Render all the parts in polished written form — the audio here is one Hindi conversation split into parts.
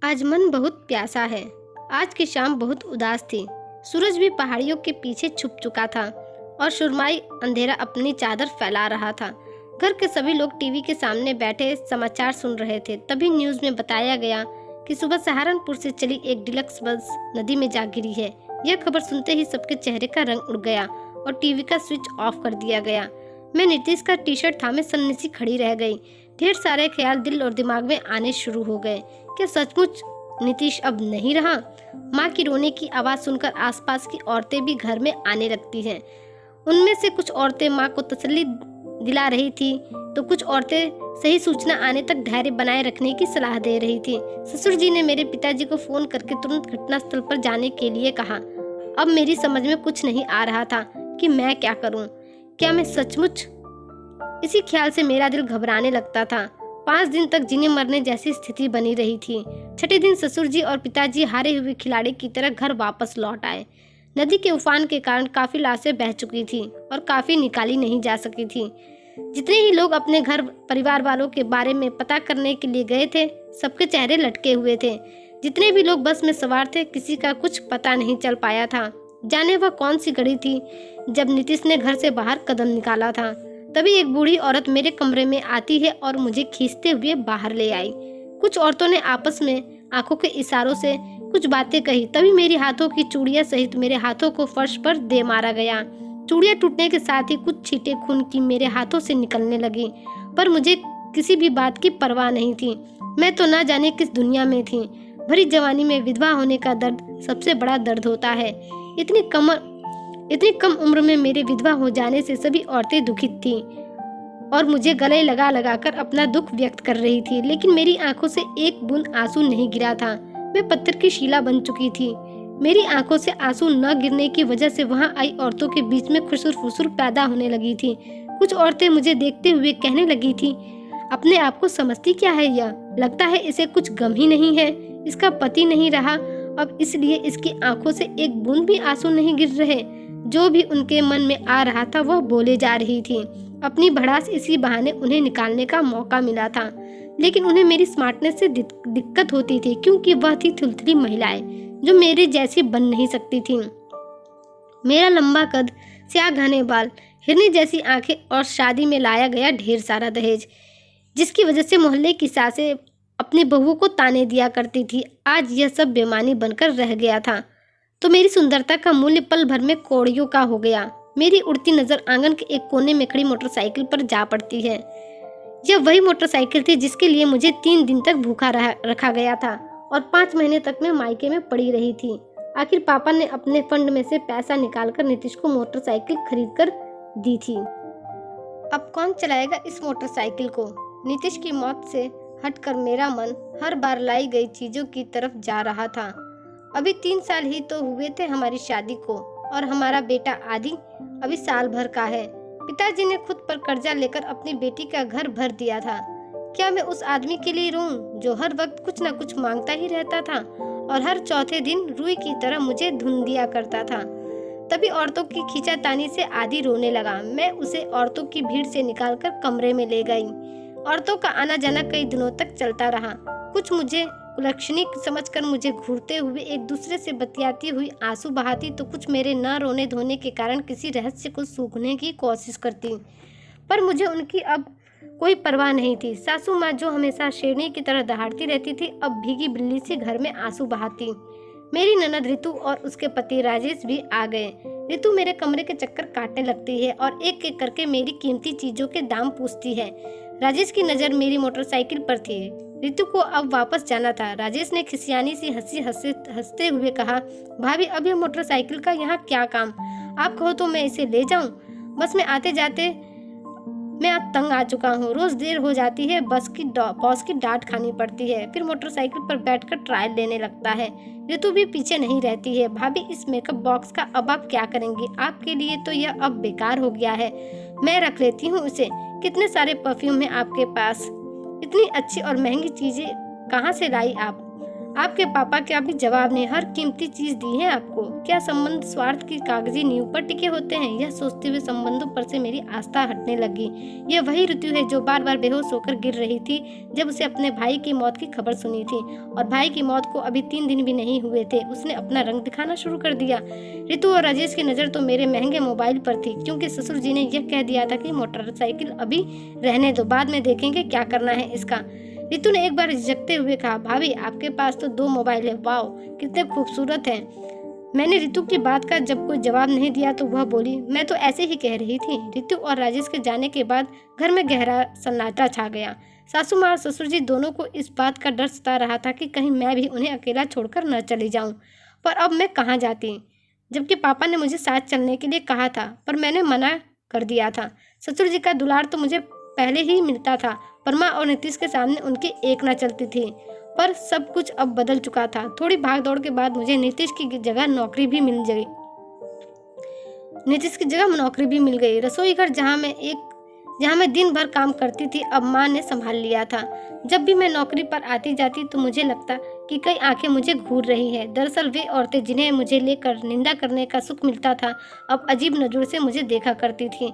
आज मन बहुत प्यासा है। आज की शाम बहुत उदास थी। सूरज भी पहाड़ियों के पीछे छुप चुका था और सुरमाई अंधेरा अपनी चादर फैला रहा था। घर के सभी लोग टीवी के सामने बैठे समाचार सुन रहे थे। तभी न्यूज़ में बताया गया कि सुबह सहारनपुर से चली एक डिलक्स बस नदी में जा गिरी है। यह खबर सुनते ही सबके चेहरे का रंग उड़ गया और टीवी का स्विच ऑफ कर दिया गया। मैं नीतीश का टी शर्ट थामे सन्नी खड़ी रह गई। ढेर सारे ख्याल दिल और दिमाग में आने शुरू हो गए। क्या सचमुच नीतीश अब नहीं रहा? माँ की रोने की आवाज़ सुनकर आसपास की औरतें भी घर में आने लगती हैं। उनमें से कुछ औरतें माँ को तसल्ली दिला रही थी तो कुछ औरतें सही सूचना आने तक धैर्य बनाए रखने की सलाह दे रही थी। ससुर जी ने मेरे पिताजी को फोन करके तुरंत घटनास्थल पर जाने के लिए कहा। अब मेरी समझ में कुछ नहीं आ रहा था कि मैं क्या करूं। क्या मैं सचमुच? इसी ख्याल से मेरा दिल घबराने लगता था। 5 दिन तक जीने मरने जैसी स्थिति बनी रही थी। छठे दिन ससुर जी और पिताजी हारे हुए खिलाड़ी की तरह घर वापस लौट आए। नदी के उफान के कारण काफी लाशें बह चुकी थी और काफी निकाली नहीं जा सकी थी। जितने ही लोग अपने घर परिवार वालों के बारे में पता करने के लिए गए थे, सबके चेहरे लटके हुए थे। जितने भी लोग बस में सवार थे, किसी का कुछ पता नहीं चल पाया था। जाने वह कौन सी घड़ी थी जब नीतीश ने घर से बाहर कदम निकाला था। तभी एक बूढ़ी औरत मेरे कमरे में आती है और मुझे खींचते हुए बाहर ले आई। कुछ औरतों ने आपस में आंखों के इशारों से कुछ बातें कही। तभी मेरी हाथों की चूड़ियां सहित मेरे हाथों को फर्श पर दे मारा गया। चूड़ियां टूटने के साथ ही कुछ छींटे खून की मेरे हाथों से निकलने लगी, पर मुझे किसी भी बात की परवाह नहीं थी। मैं तो ना जाने किस दुनिया में थी। भरी जवानी में विधवा होने का दर्द सबसे बड़ा दर्द होता है। इतनी कम उम्र में मेरे विधवा हो जाने से सभी औरतें दुखित थीं और मुझे गले लगा लगा कर अपना दुख व्यक्त कर रही थी, लेकिन मेरी आंखों से एक बूंद आंसू नहीं गिरा था। मैं पत्थर की शिला बन चुकी थी। मेरी आंखों से आंसू न गिरने की वजह से वहां आई औरतों के बीच में खुसुर फुसुर पैदा होने लगी थी। कुछ औरतें मुझे देखते हुए कहने लगी थी, अपने आप को समझती क्या है यह? लगता है इसे कुछ गम ही नहीं है। इसका पति नहीं रहा अब, इसलिए इसकी आंखों से एक बूंद भी आंसू नहीं गिर रहे। जो भी उनके मन में आ रहा था वह बोले जा रही थी। अपनी भड़ास इसी बहाने उन्हें निकालने का मौका मिला था, लेकिन उन्हें मेरी स्मार्टनेस से दिक्कत होती थी, क्योंकि वह थी थुलथुली महिलाएं जो मेरे जैसी बन नहीं सकती थी। मेरा लंबा कद, स्याह घने बाल, हिरनी जैसी आंखें और शादी में लाया गया ढेर सारा दहेज, जिसकी वजह से मोहल्ले की सासें अपनी बहुओं को ताने दिया करती थी, आज यह सब बेमानी बनकर रह गया था। तो मेरी सुंदरता का मूल्य पल भर में कौड़ियों का हो गया। मेरी उड़ती नजर आंगन के एक कोने में खड़ी मोटरसाइकिल पर जा पड़ती है। यह वही मोटरसाइकिल थी जिसके लिए मुझे 3 दिन तक भूखा रखा गया था और 5 महीने तक मैं मायके में पड़ी रही थी। आखिर पापा ने अपने फंड में से पैसा निकालकर नीतीश को मोटरसाइकिल खरीद कर दी थी। अब कौन चलाएगा इस मोटरसाइकिल को? नीतीश की मौत से हटकर मेरा मन हर बार लाई गई चीजों की तरफ जा रहा था। अभी 3 साल ही तो हुए थे हमारी शादी को और हमारा बेटा आदि अभी साल भर का है। पिताजी ने खुद पर कर्जा लेकर अपनी बेटी का घर भर दिया था। क्या मैं उस आदमी के लिए रोऊं जो हर वक्त कुछ न कुछ मांगता ही रहता था और हर चौथे दिन रुई की तरह मुझे धुन दिया करता था? तभी औरतों की खींचातानी से आदि रोने लगा। मैं उसे औरतों की भीड़ से निकालकर कमरे में ले गई। औरतों का आना जाना कई दिनों तक चलता रहा। कुछ मुझे कुलक्षणी समझकर मुझे घूरते हुए एक दूसरे से बतियाती हुई आंसू बहाती, तो कुछ मेरे न रोने धोने के कारण किसी रहस्य को सूखने की कोशिश करती। पर मुझे उनकी अब कोई परवाह नहीं थी। सासू माँ जो हमेशा शेरनी की तरह दहाड़ती रहती थी, अब भीगी बिल्ली से घर में आंसू बहाती। मेरी ननद ऋतु और उसके पति राजेश भी आ गए। ऋतु मेरे कमरे के चक्कर काटने लगती है और एक एक करके मेरी कीमती चीजों के दाम पूछती है। राजेश की नजर मेरी मोटरसाइकिल पर थी। ऋतु को अब वापस जाना था। राजेश ने खिसियानी सी हंसते हुए कहा, भाभी अब यह मोटरसाइकिल का यहाँ क्या काम? आप कहो तो मैं इसे ले जाऊं? बस में आते जाते मैं अब तंग आ चुका हूँ। रोज देर हो जाती है, बॉस की डांट खानी पड़ती है, फिर मोटरसाइकिल पर बैठकर ट्रायल लेने लगता है। ऋतु भी पीछे नहीं रहती है। भाभी इस मेकअप बॉक्स का अब आप क्या करेंगी? आपके लिए तो यह अब बेकार हो गया है, मैं रख लेती हूँ उसे। कितने सारे परफ्यूम है आपके पास, इतनी अच्छी और महंगी चीजें कहाँ से लाई आप? आपके पापा क्या भी जवाब नहीं, हर कीमती चीज दी है आपको। क्या संबंध स्वार्थ की कागजी नींव पर टिके होते हैं? यह सोचते हुए संबंधों पर से मेरी आस्था हटने लगी। यह वही ऋतु है जो बार बार बेहोश होकर गिर रही थी जब उसे अपने भाई की मौत की खबर सुनी थी, और भाई की मौत को अभी 3 दिन भी नहीं हुए थे उसने अपना रंग दिखाना शुरू कर दिया। ऋतु और राजेश की नजर तो मेरे महंगे मोबाइल पर थी, क्योंकि ससुर जी ने यह कह दिया था कि मोटरसाइकिल अभी रहने दो, बाद में देखेंगे क्या करना है इसका। रितु ने एक बार झिझकते हुए कहा, भाभी आपके पास तो 2 मोबाइल है, वाओ कितने खूबसूरत हैं। मैंने रितु की बात का जब कोई जवाब नहीं दिया तो वह बोली, मैं तो ऐसे ही कह रही थी। रितु और राजेश के जाने के बाद घर में गहरा सन्नाटा छा गया। सासू माँ और ससुर जी दोनों को इस बात का डर सता रहा था कि कहीं मैं भी उन्हें अकेला छोड़कर न चली जाऊं। पर अब मैं कहाँ जाती, जबकि पापा ने मुझे साथ चलने के लिए कहा था, पर मैंने मना कर दिया था। ससुर जी का दुलार तो मुझे पहले ही मिलता था, पर माँ और नीतीश के सामने उनकी एक ना चलती थी। पर सब कुछ अब बदल चुका था। थोड़ी भाग दौड़ के बाद मुझे नीतीश की जगह नौकरी भी मिल गई। रसोई घर जहाँ मैं दिन भर काम करती थी अब माँ ने संभाल लिया था। जब भी मैं नौकरी पर आती जाती तो मुझे लगता कि कई आंखें मुझे घूर रही है। दरअसल वे औरतें जिन्हें मुझे लेकर निंदा करने का सुख मिलता था अब अजीब नजरों से मुझे देखा करती थी।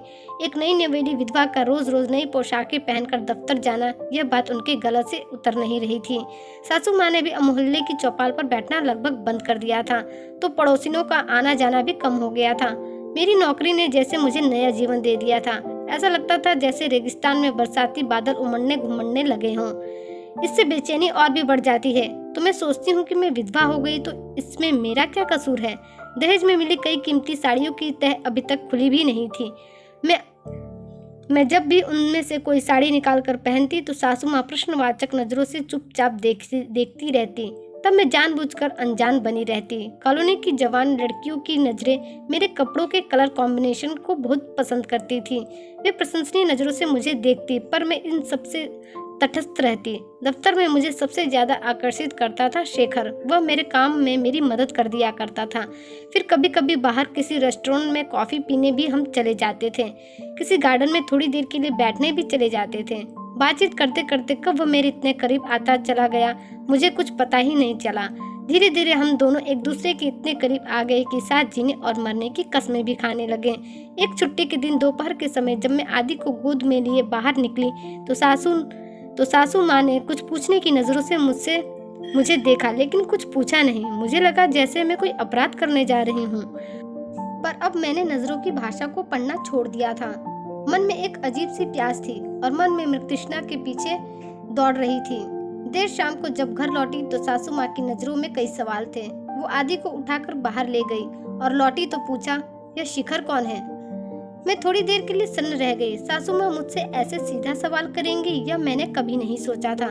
एक नई नवेली विधवा का रोज रोज नई पोशाकें पहनकर दफ्तर जाना, यह बात उनके गले से उतर नहीं रही थी। सासू माँ ने भी मोहल्ले की चौपाल पर बैठना लगभग बंद कर दिया था, तो पड़ोसियों का आना जाना भी कम हो गया था। मेरी नौकरी ने जैसे मुझे नया जीवन दे दिया था। ऐसा लगता था जैसे रेगिस्तान में बरसाती बादल उमड़ने घुमड़ने लगे हों। इससे बेचैनी और भी बढ़ जाती है। तो मैं सोचती हूँ कि मैं विधवा हो गई तो इसमें मेरा क्या कसूर है। दहेज में मिली कई कीमती साड़ियों की तह अभी तक खुली भी नहीं थी। मैं जब भी उनमें से कोई साड़ी निकाल कर पहनती तो सासू माँ प्रश्नवाचक नजरों से चुपचाप देखती रहती। तब मैं जानबूझकर अनजान बनी रहती। कॉलोनी की जवान लड़कियों की नजरें मेरे कपड़ों के कलर कॉम्बिनेशन को बहुत पसंद करती थी। वे प्रशंसनीय नजरों से मुझे देखती, पर मैं इन सबसे तटस्थ रहती। दफ्तर में मुझे सबसे ज्यादा आकर्षित करता था शेखर। वह मेरे काम में मेरी मदद कर दिया करता था। फिर कभी कभी बाहर किसी रेस्टोरेंट में कॉफी पीने भी हम चले जाते थे। किसी गार्डन में थोड़ी देर के लिए बैठने भी चले जाते थे। बातचीत करते करते कब वह मेरे इतने करीब आता चला गया मुझे कुछ पता ही नहीं चला। धीरे धीरे हम दोनों एक दूसरे के इतने करीब आ गए कि साथ जीने और मरने की कस्में भी खाने लगे। एक छुट्टी के दिन दोपहर के समय जब मैं आदि को गोद में लिए बाहर निकली तो सासू माँ ने कुछ पूछने की नजरों से मुझे देखा, लेकिन कुछ पूछा नहीं। मुझे लगा जैसे मैं कोई अपराध करने जा रही हूँ, पर अब मैंने नजरों की भाषा को पढ़ना छोड़ दिया था। मन में एक अजीब सी प्यास थी और मन में मृतृष्णा के पीछे दौड़ रही थी। देर शाम को जब घर लौटी तो सासू माँ की नजरों में कई सवाल थे। वो आदि को उठाकर बाहर ले गई और लौटी तो पूछा, यह शिखर कौन है? मैं थोड़ी देर के लिए सन्न रह गई। सासू माँ मुझसे ऐसे सीधा सवाल करेंगी यह मैंने कभी नहीं सोचा था।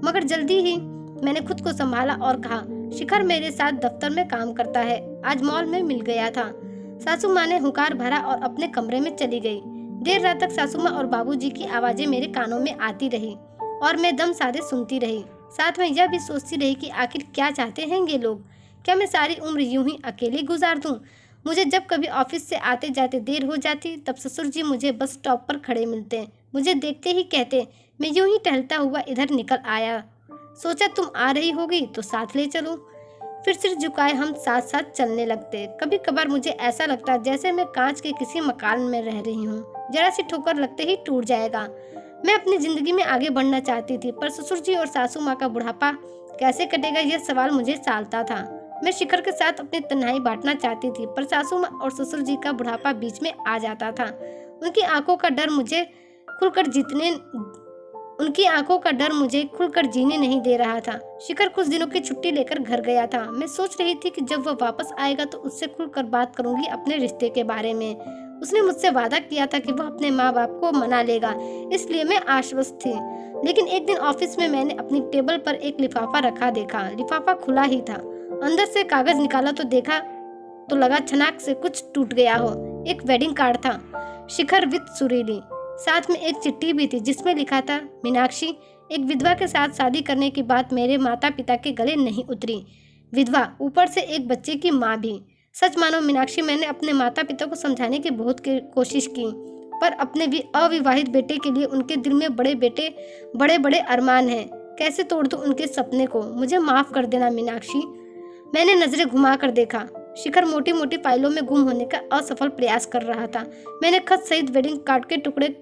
मगर जल्दी ही मैंने खुद को संभाला और कहा, शिखर मेरे साथ दफ्तर में काम करता है, आज मॉल में मिल गया था। सासू माँ ने हुंकार भरा और अपने कमरे में चली गई। देर रात तक सासू माँ और बाबूजी की आवाजें मेरे कानों में आती रही और मैं दम साधे सुनती रही। साथ में यह भी सोचती रही कि आखिर क्या चाहते हैं ये लोग। क्या मैं सारी उम्र यूं ही अकेले गुजार दूं? मुझे जब कभी ऑफिस से आते जाते देर हो जाती तब ससुर जी मुझे बस स्टॉप पर खड़े मिलते। मुझे देखते ही कहते, मैं यूं ही टहलता हुआ इधर निकल आया, सोचा तुम आ रही होगी तो साथ ले चलूं। फिर सिर झुकाए हम साथ साथ चलने लगते। कभी कभार मुझे ऐसा लगता जैसे मैं कांच के किसी मकान में रह रही हूँ, जरा सी ठोकर लगते ही टूट जाएगा। मैं अपनी जिंदगी में आगे बढ़ना चाहती थी, पर ससुर जी और सासू माँ का बुढ़ापा कैसे कटेगा यह सवाल मुझे सालता था। मैं शिखर के साथ अपनी तन्हाई बांटना चाहती थी, पर सासू माँ और ससुर जी का बुढ़ापा बीच में आ जाता था। उनकी आंखों का डर मुझे खुलकर जीने नहीं दे रहा था। शिखर कुछ दिनों की छुट्टी लेकर घर गया था। मैं सोच रही थी कि जब वह वापस आएगा तो उससे खुलकर बात करूंगी अपने रिश्ते के बारे में। उसने मुझसे वादा किया था कि वह अपने माँ बाप को मना लेगा, इसलिए मैं आश्वस्त थी। लेकिन एक दिन ऑफिस में मैंने अपनी टेबल पर एक लिफाफा रखा देखा। लिफाफा खुला ही था। अंदर से कागज निकाला तो देखा तो लगा छनाक से कुछ टूट गया हो। एक वेडिंग कार्ड था, शिखर विद सुरीली। साथ में एक चिट्ठी भी थी जिसमें लिखा था, मीनाक्षी, एक विधवा के साथ शादी करने की बात मेरे माता पिता के गले नहीं उतरी। विधवा, ऊपर से एक बच्चे की माँ भी। सच मानो मीनाक्षी, मैंने अपने माता पिता को समझाने की बहुत कोशिश की, पर अपने भी अविवाहित बेटे के लिए उनके दिल में बड़े बड़े अरमान हैं। कैसे तोड़ दूं उनके सपने को। मुझे माफ कर देना मीनाक्षी। मैंने नजरें घुमाकर देखा। शिखर मोटी मोटी फाइलों में गुम होने का असफल प्रयास कर रहा था। मैंने खत सहित वेडिंग कार्ड के टुकड़े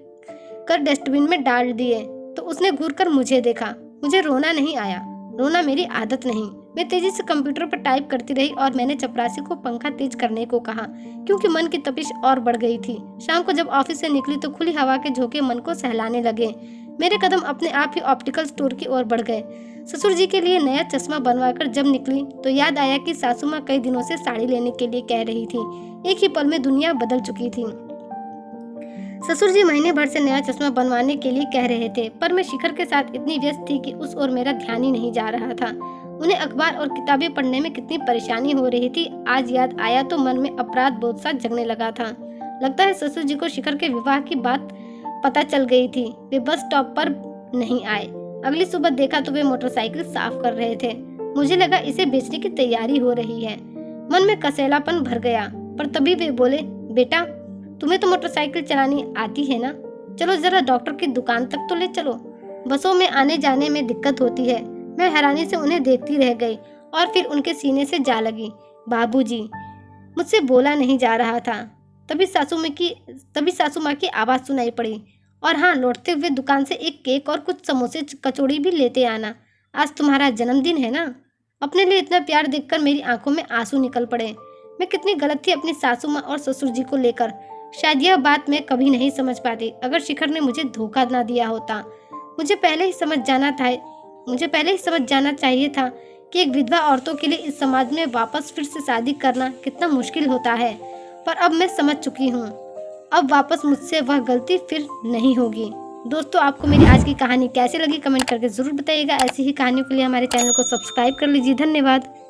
कर डस्टबिन में डाल दिए तो उसने घूरकर मुझे देखा। मुझे रोना नहीं आया, रोना मेरी आदत नहीं। मैं तेजी से कंप्यूटर पर टाइप करती रही और मैंने चपरासी को पंखा तेज करने को कहा, क्योंकि मन की तपिश और बढ़ गई थी। शाम को जब ऑफिस से निकली तो खुली हवा के झोंके मन को सहलाने लगे। मेरे कदम अपने आप ही ऑप्टिकल स्टोर की ओर बढ़ गए। ससुर जी के लिए नया चश्मा बनवाकर जब निकली तो याद आया कि सासू माँ कई दिनों से साड़ी लेने के लिए कह रही थी। एक ही पल में दुनिया बदल चुकी थी। ससुर जी महीने भर से नया चश्मा बनवाने के लिए कह रहे थे, पर मैं शिखर के साथ इतनी व्यस्त थी कि उस ओर मेरा ध्यान ही नहीं जा रहा था। उन्हें अखबार और किताबें पढ़ने में कितनी परेशानी हो रही थी, आज याद आया तो मन में अपराध बोध सा जगने लगा था। लगता है ससुर जी को शिखर के विवाह की बात पता चल गई थी। वे बस स्टॉप पर नहीं आए। अगली सुबह देखा तो वे मोटरसाइकिल साफ कर रहे थे। मुझे लगा इसे बेचने की तैयारी हो रही है। मन में कसेलापन भर गया, पर तभी वे बोले, बेटा तुम्हें तो मोटरसाइकिल चलानी आती है ना, चलो जरा डॉक्टर की दुकान तक तो ले चलो। बसों में आने जाने में दिक्कत होती है। मैं हैरानी से उन्हें देखती रह गई और फिर उनके सीने से जा लगी। बाबूजी। मुझसे बोला नहीं जा रहा था। तभी सासू माँ की आवाज़ सुनाई पड़ी, और हाँ, लौटते हुए दुकान से एक केक और कुछ समोसे कचौड़ी भी लेते आना, आज तुम्हारा जन्मदिन है ना। अपने लिए इतना प्यार देखकर मेरी आंखों में आंसू निकल पड़े। मैं कितनी गलत थी अपनी सासू माँ और ससुर जी को लेकर। शायद यह बात मैं कभी नहीं समझ पाती अगर शिखर ने मुझे धोखा ना दिया होता। मुझे पहले ही समझ जाना चाहिए था कि एक विधवा औरतों के लिए इस समाज में वापस फिर से शादी करना कितना मुश्किल होता है। पर अब मैं समझ चुकी हूँ, अब वापस मुझसे वह गलती फिर नहीं होगी। दोस्तों, आपको मेरी आज की कहानी कैसी लगी कमेंट करके ज़रूर बताइएगा। ऐसी ही कहानियों के लिए हमारे चैनल को सब्सक्राइब कर लीजिए। धन्यवाद।